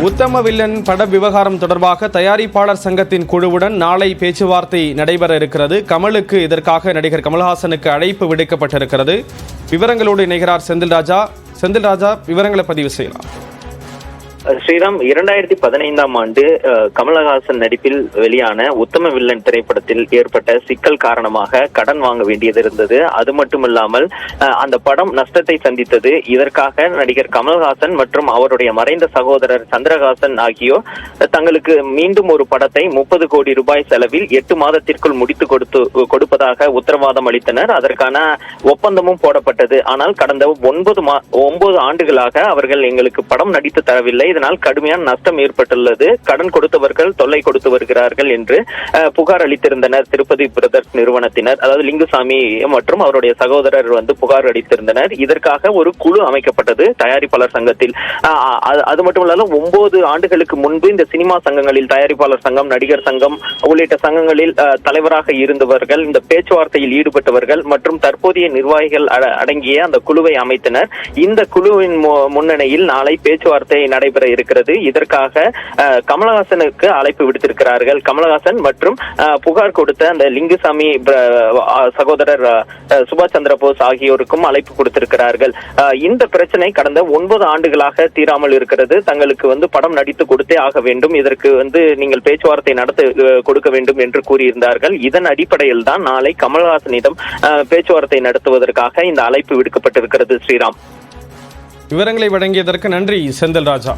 உத்தம villain பட விவகாரம் தொடர்பாக தயாரிப்பாளர் சங்கத்தின் குழுவுடன் நாளை பேச்சுவார்த்தை நடைபெற இருக்கிறது. கமலுக்கு இதற்காக நடிகர் கமல்ஹாசனுக்கு அழைப்பு விடுக்கப்பட்டிருக்கிறது. விவரங்களோடு இணைகிறார் செந்தில்ராஜா. செந்தில்ராஜா, விவரங்களை பதிவு செய்யலாம். ஸ்ரீராம், 2015ஆம் ஆண்டு கமலஹாசன் நடிப்பில் வெளியான உத்தம வில்லன் திரைப்படத்தில் ஏற்பட்ட சிக்கல் காரணமாக கடன் வாங்க வேண்டியது இருந்தது. அது மட்டுமில்லாமல் அந்த படம் நஷ்டத்தை சந்தித்தது. இதற்காக நடிகர் கமல்ஹாசன் மற்றும் அவருடைய மறைந்த சகோதரர் சந்திரஹாசன் ஆகியோர் தங்களுக்கு மீண்டும் ஒரு படத்தை 30 கோடி ரூபாய் செலவில் 8 மாதத்திற்குள் முடித்து கொடுப்பதாக உத்தரவாதம் அளித்தனர். அதற்கான ஒப்பந்தமும் போடப்பட்டது. ஆனால் கடந்த 9 ஆண்டுகளாக அவர்கள் எங்களுக்கு படம் நடித்து தரவில்லை, இதனால் கடுமையான நஷ்டம் ஏற்பட்டுள்ளது, கடன் கொடுத்தவர்கள் தொல்லை கொடுத்து வருகிறார்கள் என்று புகார் அளித்திருந்தனர். திருப்பதி பிரதர்ஸ் நிறுவனத்தினர், அதாவது லிங்குசாமி மற்றும் அவருடைய சகோதரர் புகார் அளித்திருந்தனர். இதற்காக ஒரு குழு அமைக்கப்பட்டது தயாரிப்பாளர் சங்கத்தில். அது மட்டுமல்ல, 9 ஆண்டுகளுக்கு முன்பு இந்த சினிமா சங்கங்களில் தயாரிப்பாளர் சங்கம், நடிகர் சங்கம் உள்ளிட்ட சங்கங்களில் தலைவராக இருந்தவர்கள், இந்த பேச்சுவார்த்தையில் ஈடுபட்டவர்கள் மற்றும் தற்போதைய நிர்வாகிகள் அடங்கிய அந்த குழுவை அமைத்தனர். இந்த குழுவின் முன்னணியில் நாளை பேச்சுவார்த்தை நடைபெற இருக்கிறது. இதற்காக கமலஹாசனுக்கு அழைப்பு விடுத்திருக்கிறார்கள். கமலஹாசன் மற்றும் புகார் கொடுத்த அந்த லிங்குசாமி சகோதரர் சுபாஷ் சந்திர போஸ் ஆகியோருக்கும் அழைப்பு கொடுத்திருக்கிறார்கள். இந்த பிரச்சனை கடந்த 9 ஆண்டுகளாக தீராமல் இருக்கிறது. தங்களுக்கு படம் நடித்து கொடுத்தே ஆக வேண்டும், இதற்கு நீங்கள் பேச்சுவார்த்தை நடத்த கொடுக்க வேண்டும் என்று கூறியிருந்தார்கள். இதன் அடிப்படையில் தான் நாளை கமல்ஹாசனிடம் பேச்சுவார்த்தை நடத்துவதற்காக இந்த அழைப்பு விடுக்கப்பட்டிருக்கிறது. ஸ்ரீராம், விவரங்களை வழங்கியதற்கு நன்றி செந்தில்ராஜா.